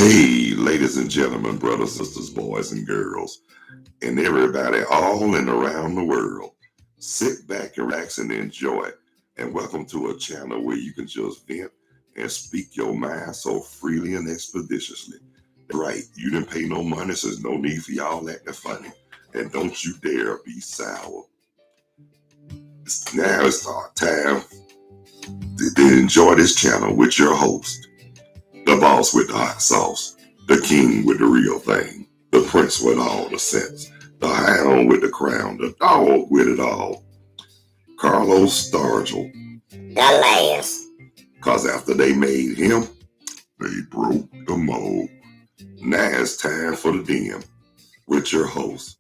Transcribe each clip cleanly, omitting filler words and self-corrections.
Hey, ladies and gentlemen, brothers, sisters, boys, and girls, and everybody all and around the world. Sit back and relax and enjoy. And welcome to a channel where you can just vent and speak your mind so freely and expeditiously. Right, you didn't pay no money, so there's no need for y'all acting funny. And don't you dare be sour. Now it's our time to enjoy this channel with your host, the boss with the hot sauce, the king with the real thing, the prince with all the sense, the hound with the crown, the dog with it all, Carlos Stargell. The last. Cause after they made him, they broke the mold. Now it's time for the den with your host,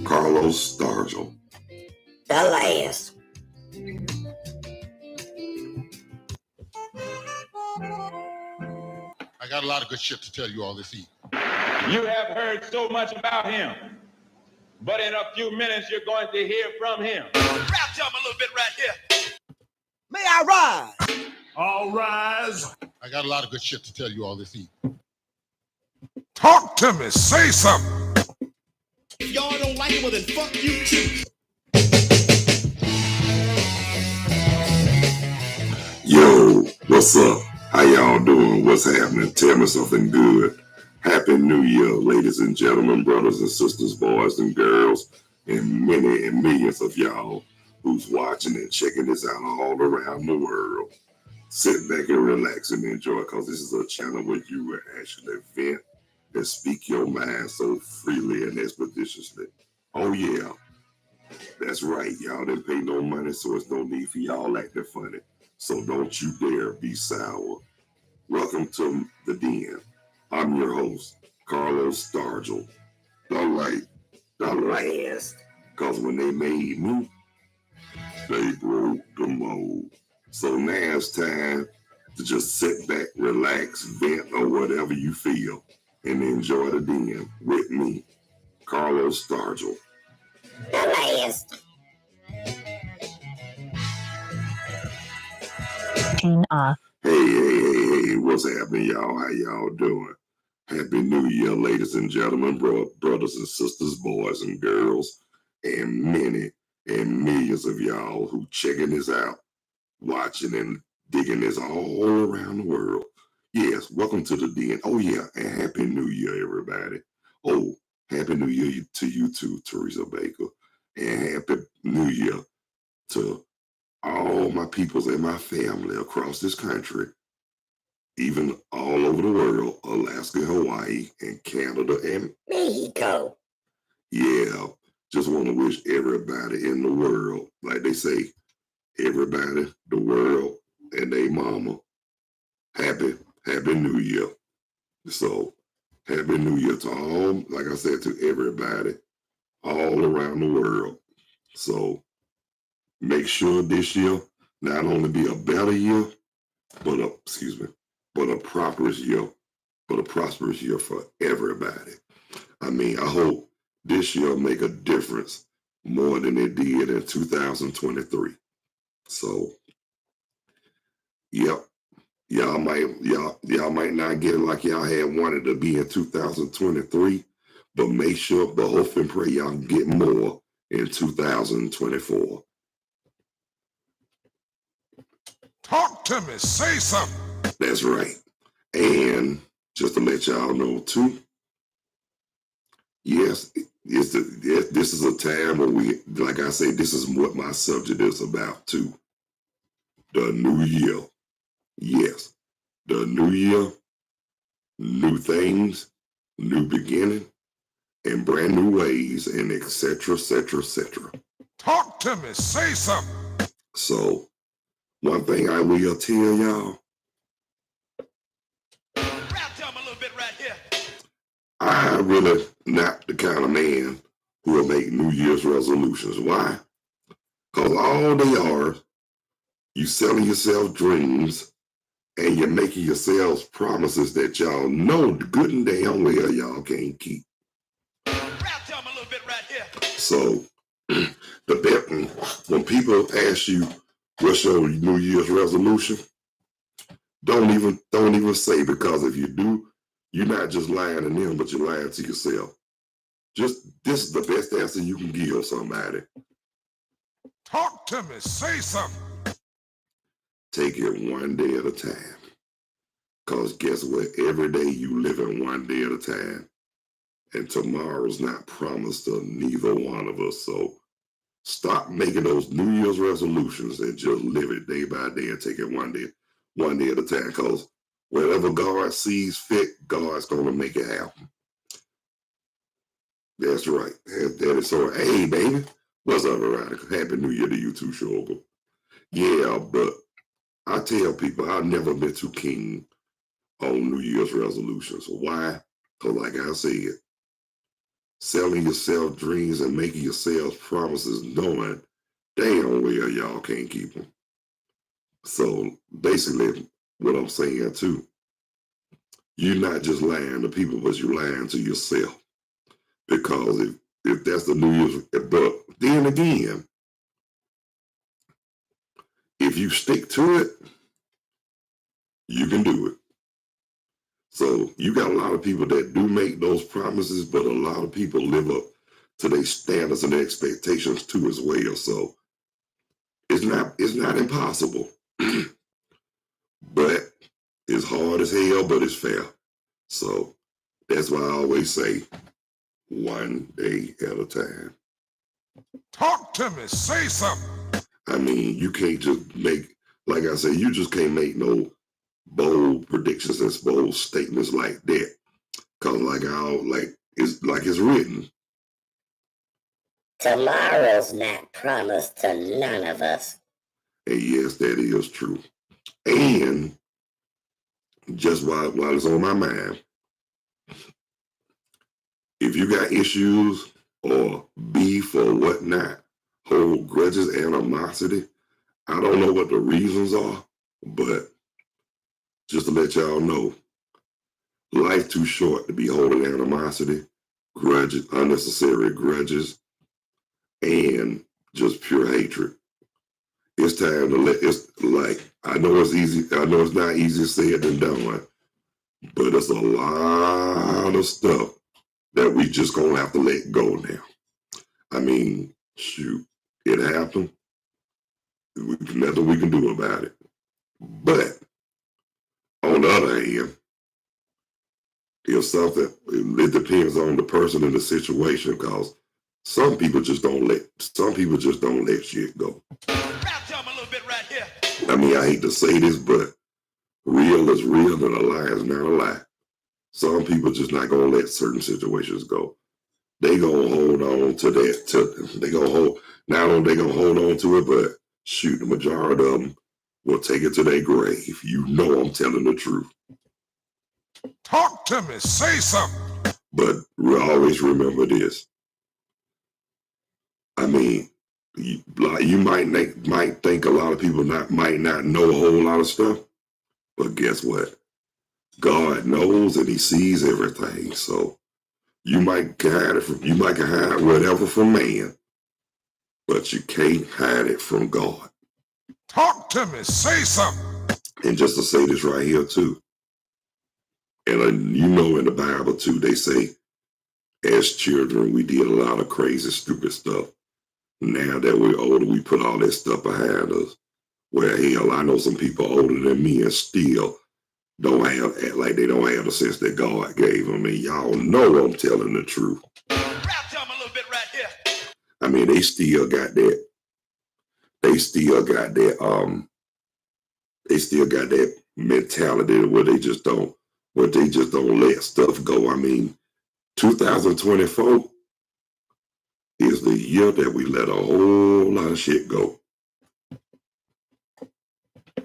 Carlos Stargell. The last. I got a lot of good shit to tell you all this evening. You have heard so much about him, but in a few minutes you're going to hear from him. Rap to him a little bit right here. May I rise? All rise. I got a lot of good shit to tell you all this evening. Talk to me. Say something. If y'all don't like it, well then fuck you too. Yo, what's up? How y'all doing? What's happening? Tell me something good. Happy New Year, ladies and gentlemen, brothers and sisters, boys and girls, and many and millions of y'all who's watching and checking this out all around the world. Sit back and relax and enjoy, because this is a channel where you will actually vent and speak your mind so freely and expeditiously. Oh yeah, that's right. Y'all didn't pay no money, so it's no need for y'all acting funny. So don't you dare be sour. Welcome to the den. I'm your host, Carlos Stargell. The last. Because when they made me, they broke the mold. So now it's time to just sit back, relax, vent, or whatever you feel, and enjoy the den with me, Carlos Stargell. The last. Turn off. Hey, what's happening, y'all? How y'all doing? Happy New Year, ladies and gentlemen, brothers and sisters, boys and girls, and many and millions of y'all who checking this out, watching and digging this all around the world. Yes, welcome to the den. Oh yeah, and Happy New Year, everybody. Oh, Happy New Year to you too, Teresa Baker. And Happy New Year to all my peoples and my family across this country, even all over the world, Alaska, Hawaii, and Canada, and Mexico. yeah, just want to wish everybody in the world, like they say, everybody, the world, and they mama, happy New Year. So, Happy New Year to all, like I said, to everybody all around the world. So, make sure this year not only be a better year, but a prosperous year for everybody. I mean, I hope this year make a difference more than it did in 2023. So, yep, y'all might not get it like y'all had wanted to be in 2023, but make sure, but hope and pray y'all get more in 2024. Talk to me. Say something. That's right. And just to let y'all know too, yes, this is a time where we, like I say, this is what my subject is about too. The new year. Yes, the new year, new things, new beginning, and brand new ways, and etc., etc., etc. Talk to me. Say something. So, one thing I will tell y'all, Rap to him a little bit right here. I really not the kind of man who will make New Year's resolutions. Why? Because all they are, you selling yourself dreams and you're making yourselves promises that y'all know good and damn well y'all can't keep. Rap to him a little bit right here. So when people ask you what's your New Year's resolution, don't even say, because if you do, You're not just lying to them, but you're lying to yourself. Just this is the best answer you can give somebody. Talk to me. Say something. Take it one day at a time. Because guess what? Every day you live in one day at a time. And tomorrow's not promised to neither one of us. So stop making those New Year's resolutions and just live it day by day and take it one day at a time. Because whatever God sees fit, God's going to make it happen. That's right. That is so. Hey, baby. What's up, Veronica? Happy New Year to you too, Sugar. Yeah, but I tell people I've never been too keen on New Year's resolutions. Why? Because like I said, selling yourself dreams and making yourself promises knowing damn well y'all can't keep them. So basically what I'm saying too, you're not just lying to people, but you're lying to yourself. Because if that's the New Year's, but then again, if you stick to it, you can do it. So you got a lot of people that do make those promises, but a lot of people live up to their standards and their expectations too as well. So it's not impossible, but it's hard as hell, but it's fair. So that's why I always say one day at a time. Talk to me. Say something. I mean, you can't just make, like I said, you just can't make no bold predictions and bold statements like that. Cause it's written. Tomorrow's not promised to none of us. And yes, that is true. And just while it's on my mind, if you got issues or beef or whatnot, hold grudges, animosity, I don't know what the reasons are, but just to let y'all know, life too short to be holding animosity, grudges, unnecessary grudges, and just pure hatred. It's time to it's like, I know it's not easy said than done, but it's a lot of stuff that we just gonna have to let go now. I mean, shoot, it happened. Nothing we can do about it. But on the other hand, it depends on the person and the situation, because some people just don't let shit go. Rap to 'em a little bit right here. I mean, I hate to say this, but real is real and a lie is not a lie. Some people just not gonna let certain situations go. They gonna hold on to that. They gonna hold. Not only they gonna hold on to it, but shoot, the majority of them will take it to their grave. You know I'm telling the truth. Talk to me. Say something. But always remember this. I mean, you might think a lot of people might not know a whole lot of stuff, but guess what? God knows and He sees everything. So you might hide whatever from man, but you can't hide it from God. Talk to me. Say something. And just to say this right here too, and you know in the Bible too, they say as children we did a lot of crazy, stupid stuff. Now that we're older, we put all that stuff behind us. Well, hell, I know some people older than me and still act like they don't have the sense that God gave them. And y'all know I'm telling the truth. Rap to 'em a little bit right here. I mean, they still got that. They still got that mentality where they just don't let stuff go. I mean, 2024 is the year that we let a whole lot of shit go.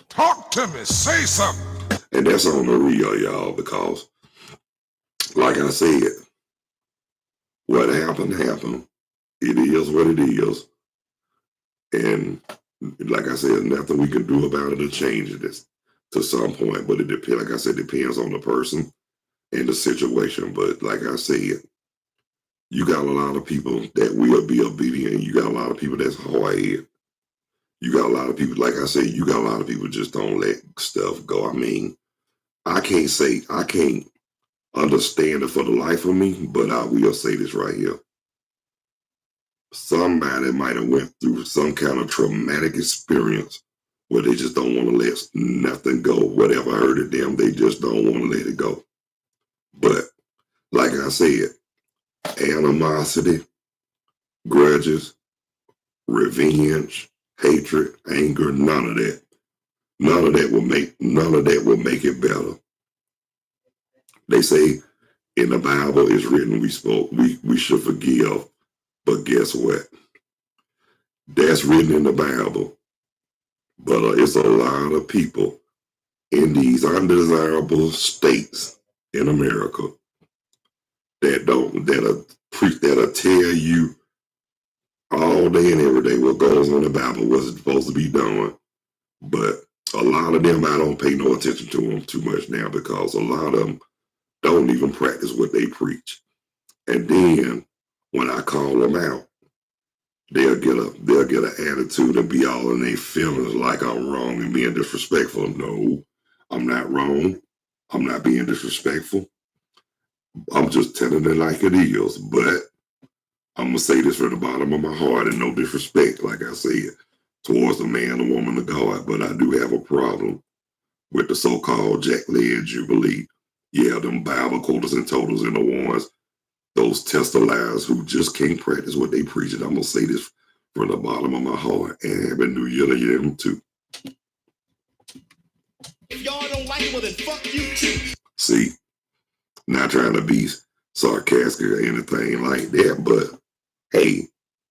Talk to me. Say something. And that's on the real, y'all, because like I said, what happened. It is what it is. And like I said, nothing we can do about it to change this to some point. But it depends, like I said, depends on the person and the situation. But like I said, you got a lot of people that will be obedient. You got a lot of people that's hard-headed. You got a lot of people, like I said, you got a lot of people just don't let stuff go. I mean, I can't understand it for the life of me, but I will say this right here. Somebody might have went through some kind of traumatic experience where they just don't want to let nothing go. Whatever hurted them, they just don't want to let it go. But like I said, animosity, grudges, revenge, hatred, anger, none of that. None of that will make it better. They say in the Bible it's written we should forgive. But guess what? That's written in the Bible. But it's a lot of people in these undesirable states in America that'll tell you all day and every day what goes on in the Bible, what's supposed to be done. But a lot of them, I don't pay no attention to them too much now because a lot of them don't even practice what they preach. And then when I call them out, they'll get an attitude and be all in their feelings like I'm wrong and being disrespectful. No, I'm not wrong. I'm not being disrespectful. I'm just telling it like it is. But I'm gonna say this from the bottom of my heart and no disrespect, like I said, towards the man or woman of God. But I do have a problem with the so-called Jack-led Jubilee. Yeah, them Bible quoters and totals and the ones, those testaliers who just can't practice what they preach. And I'm going to say this from the bottom of my heart. And Happy New Year to them too. If y'all don't like it, well then fuck you too. See, not trying to be sarcastic or anything like that, but hey,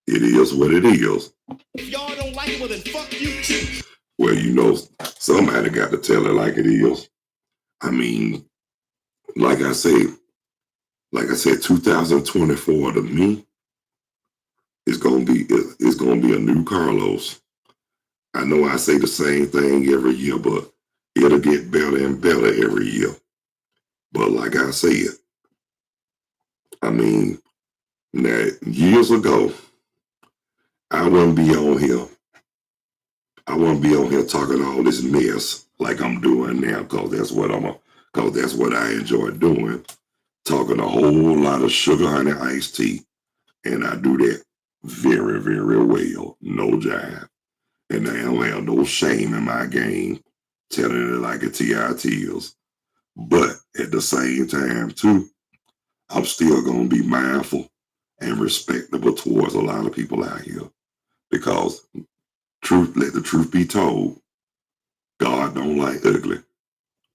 it is what it is. If y'all don't like it, well then fuck you too. Well, you know, somebody got to tell it like it is. I mean, like I said, 2024 to me is gonna be a new Carlos. I know I say the same thing every year, but it'll get better and better every year. But like I said, I mean, now years ago, I wouldn't be on here. I wouldn't be on here talking all this mess like I'm doing now, because that's what I enjoy doing. Talking a whole lot of sugar honey iced tea. And I do that very, very well. No jive. And I don't have no shame in my game telling it like it is. But at the same time, too, I'm still going to be mindful and respectable towards a lot of people out here. Because let the truth be told, God don't like ugly.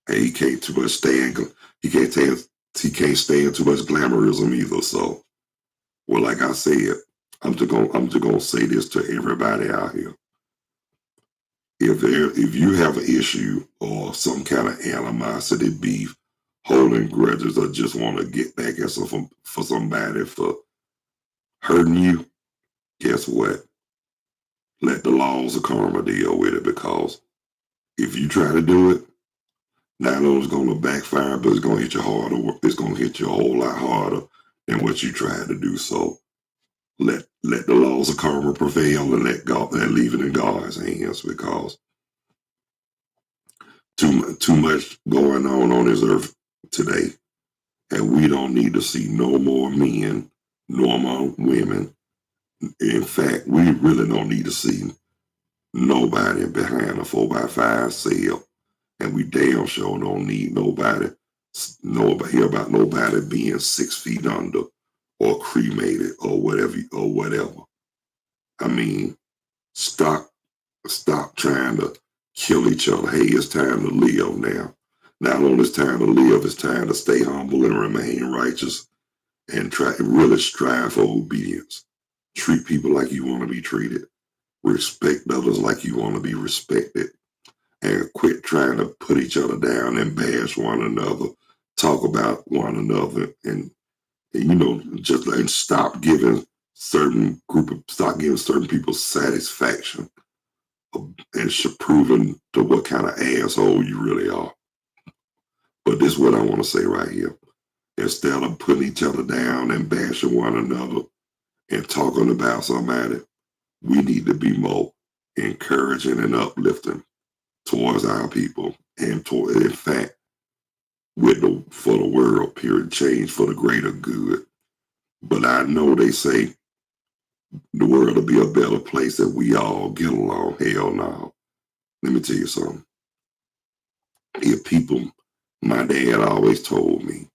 And he can't too much stand. He can't stand too much glamorism either. So, well, like I said, I'm just gonna say this to everybody out here. If you have an issue or some kind of animosity, beef, holding grudges, or just want to get back at for somebody for hurting you, guess what? Let the laws of karma deal with it, because if you try to do it, not only is it going to backfire, but it's going to hit you harder. It's going to hit you a whole lot harder than what you tried to do. So let the laws of karma prevail and let God and leave it in God's hands, because too much going on this earth today, and we don't need to see no more men, nor more women. In fact, we really don't need to see nobody behind a 4x5 cell. And we damn sure don't need nobody hear about nobody being 6 feet under or cremated or whatever. I mean, stop trying to kill each other. Hey, it's time to live now. Not only is time to live, it's time to stay humble and remain righteous and try to really strive for obedience. Treat people like you want to be treated. Respect others like you want to be respected. And quit trying to put each other down and bash one another, talk about one another, and just and stop giving certain people satisfaction and proving to what kind of asshole you really are. But this is what I want to say right here. Instead of putting each other down and bashing one another and talking about somebody, we need to be more encouraging and uplifting towards our people. And in fact, for the world, period, change for the greater good. But I know they say the world will be a better place if we all get along. Hell no. Let me tell you something. If people, my dad always told me,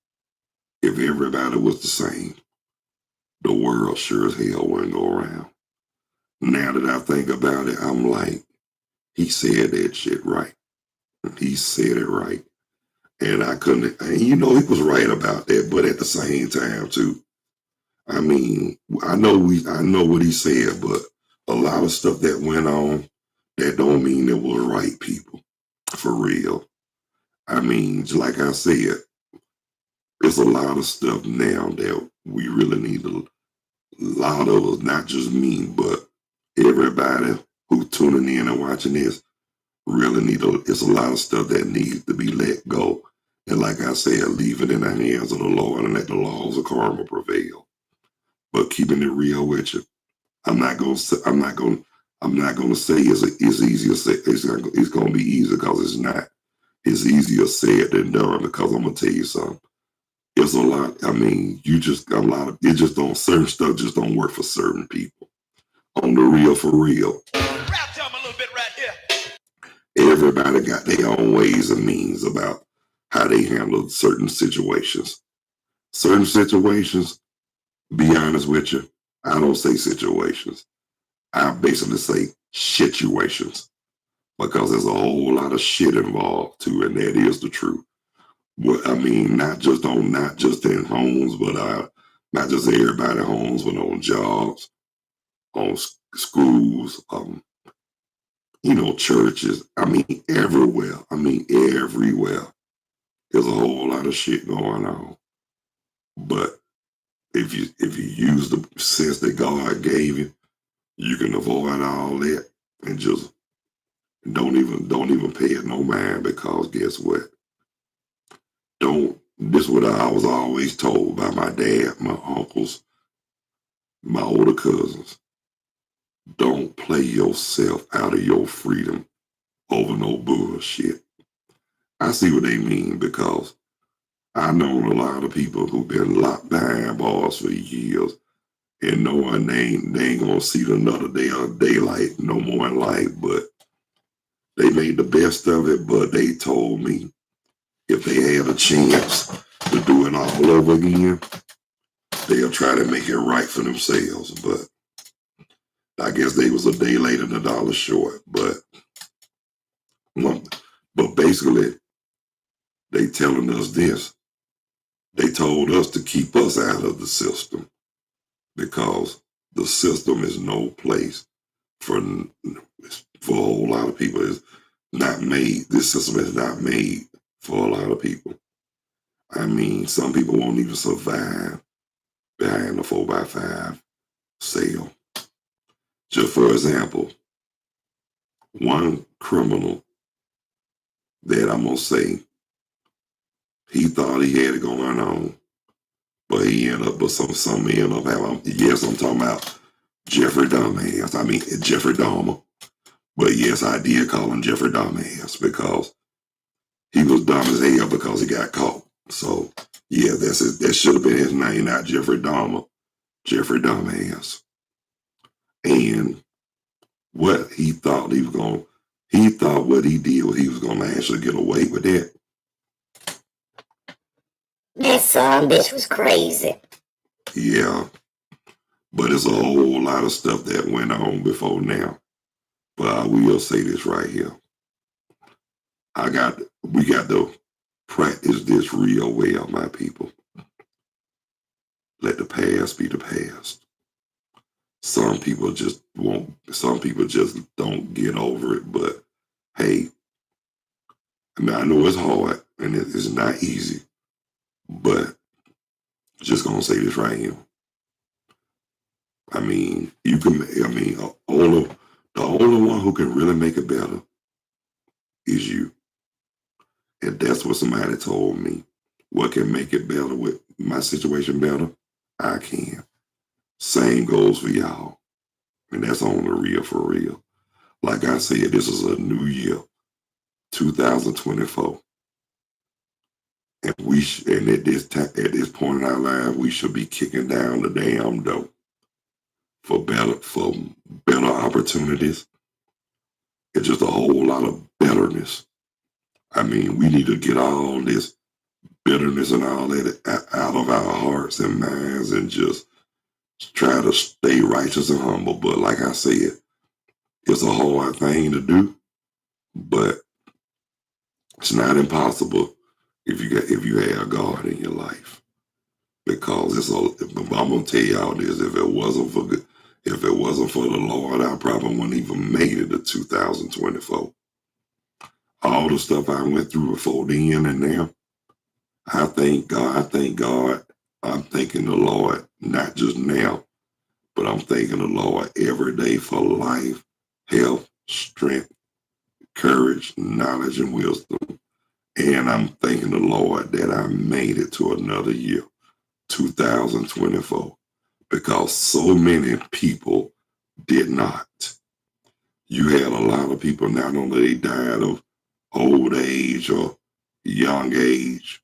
if everybody was the same, the world sure as hell wouldn't go around. Now that I think about it, I'm like, he said that shit right. He said it right. And I couldn't, and he was right about that, but at the same time too. I mean, I know what he said, but a lot of stuff that went on, that don't mean it was right, people. For real. I mean, like I said, there's a lot of stuff now that we really need a lot of us, not just me, but everybody who's tuning in and watching this, really it's a lot of stuff that needs to be let go. And like I said, leave it in the hands of the Lord and let the laws of karma prevail. But keeping it real with you, I'm not gonna say it's easier said. It's gonna be easy because it's not. It's easier said than done, because I'm gonna tell you something. It's a lot. I mean, it just don't, certain stuff just don't work for certain people. On the real, for real. Rap tell me a little bit right here. Everybody got their own ways and means about how they handle certain situations. Certain situations, be honest with you, I don't say situations. I basically say situations, because there's a whole lot of shit involved too, and that is the truth. Well, I mean, not just in homes, but not just everybody homes, but on jobs, on schools, churches. I mean, everywhere. Everywhere. There's a whole lot of shit going on. But if you use the sense that God gave you, you can avoid all that and just don't even pay it no mind, because guess what? This is what I was always told by my dad, my uncles, my older cousins. Don't play yourself out of your freedom over no bullshit. I see what they mean, because I know a lot of people who've been locked behind bars for years, and knowing they ain't gonna see another day of daylight no more in life, but they made the best of it. But they told me if they had a chance to do it all over again, they'll try to make it right for themselves. But I guess they was a day late and a dollar short. But basically, they telling us this. They told us to keep us out of the system, because the system is no place for a whole lot of people. It's not made. This system is not made for a lot of people. I mean, some people won't even survive behind the 4x5 sale. Just for example, one criminal that I'm gonna say, he thought he had it going on, but he ended up, some ended up having, yes, I'm talking about Jeffrey Dumbass. I mean, Jeffrey Dahmer. But yes, I did call him Jeffrey Dumbass, because he was dumb as hell because he got caught. So yeah, that should have been his name, not Jeffrey Dahmer, Jeffrey Dumbass. And what he thought what he did, he was gonna actually get away with that. That son bitch was crazy. Yeah, but it's a whole lot of stuff that went on before now. But I will say this right here. We got to practice this real well, my people. Let the past be the past. Some people just don't get over it, but hey, I know it's hard and it's not easy, but just gonna say this right here. I mean, the only one who can really make it better is you. And that's what somebody told me. What can make it better, with my situation better? I can. Same goes for y'all. And that's on the real, for real. Like I said, this is a new year, 2024. And and at this point in our life, we should be kicking down the damn door for better opportunities. It's just a whole lot of betterness. I mean, we need to get all this bitterness and all that out of our hearts and minds and just try to stay righteous and humble. But like I said, it's a hard thing to do, but it's not impossible if you have God in your life. Because I'm gonna tell y'all this: if it wasn't for the Lord, I probably wouldn't even made it to 2024. All the stuff I went through before then and now, I thank God. I'm thanking the Lord, not just now, but I'm thanking the Lord every day for life, health, strength, courage, knowledge, and wisdom. And I'm thanking the Lord that I made it to another year, 2024, because so many people did not. You had a lot of people, not only they died of old age or young age,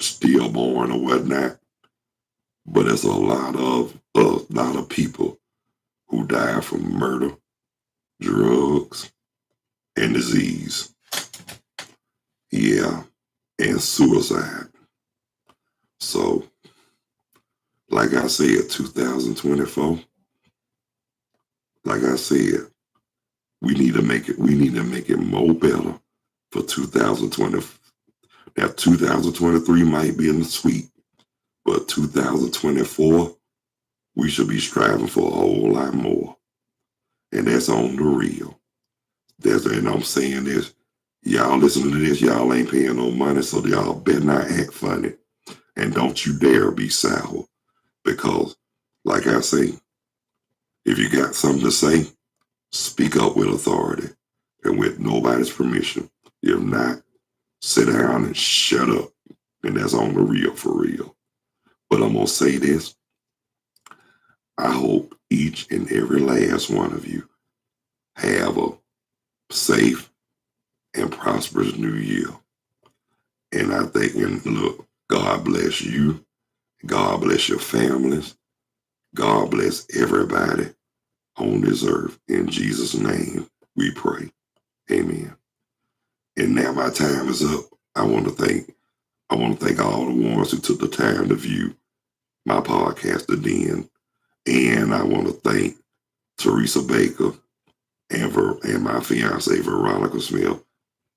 stillborn or whatnot, but there's a lot of people who died from murder, drugs, and disease. Yeah, and suicide. So, like I said, 2024, like I said, we need to make it more better for 2020. Now, 2023 might be in the sweet, but 2024, we should be striving for a whole lot more. And that's on the real. And I'm saying this, y'all listening to this, y'all ain't paying no money, so y'all better not act funny. And don't you dare be sour. Because, like I say, if you got something to say, speak up with authority and with nobody's permission. If not, sit down and shut up. And that's on the real for real. But I'm going to say this. I hope each and every last one of you have a safe and prosperous new year. And I think, and look, God bless you. God bless your families. God bless everybody on this earth. In Jesus' name, we pray. Amen. And now my time is up. I want to thank all the ones who took the time to view my podcast, The Den. And I want to thank Teresa Baker and my fiance, Veronica Smith,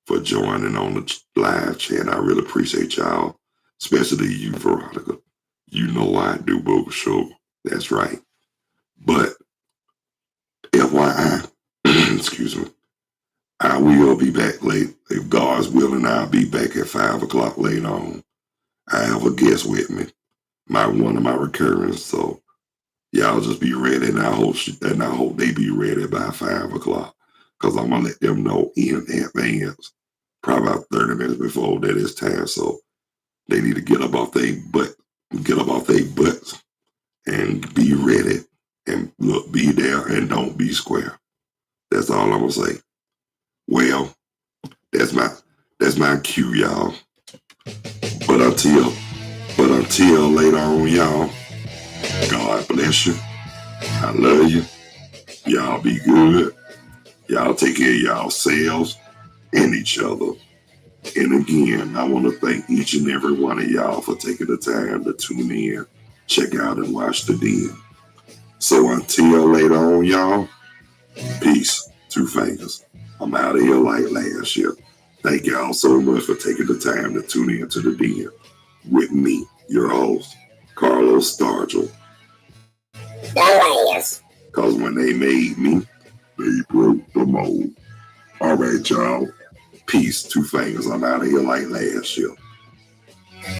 for joining on the live chat. I really appreciate y'all, especially you, Veronica. You know I do, Booger Show. That's right. But FYI, excuse me, I will be back late. If God's willing, I'll be back at 5 o'clock later on. I have a guest with me, one of my recurrents. So y'all just be ready, and I hope they be ready by 5 o'clock, because I'm gonna let them know in advance, probably about 30 minutes before that is time. So they need to get up off their butts, and be ready, and look, be there, and don't be square. That's all I'm gonna say. Well, that's my cue, y'all. But until later on, y'all, God bless you. I love you. Y'all be good. Y'all take care of yourselves and each other. And again, I want to thank each and every one of y'all for taking the time to tune in, check out, and watch The Den. So until later on, y'all, peace. 2 fingers. I'm out of here like last year. Thank y'all so much for taking the time to tune in to The Den with me, your host, Carlos Stargell. Because when they made me, they broke the mold. All right, y'all. Peace. 2 fingers. I'm out of here like last year.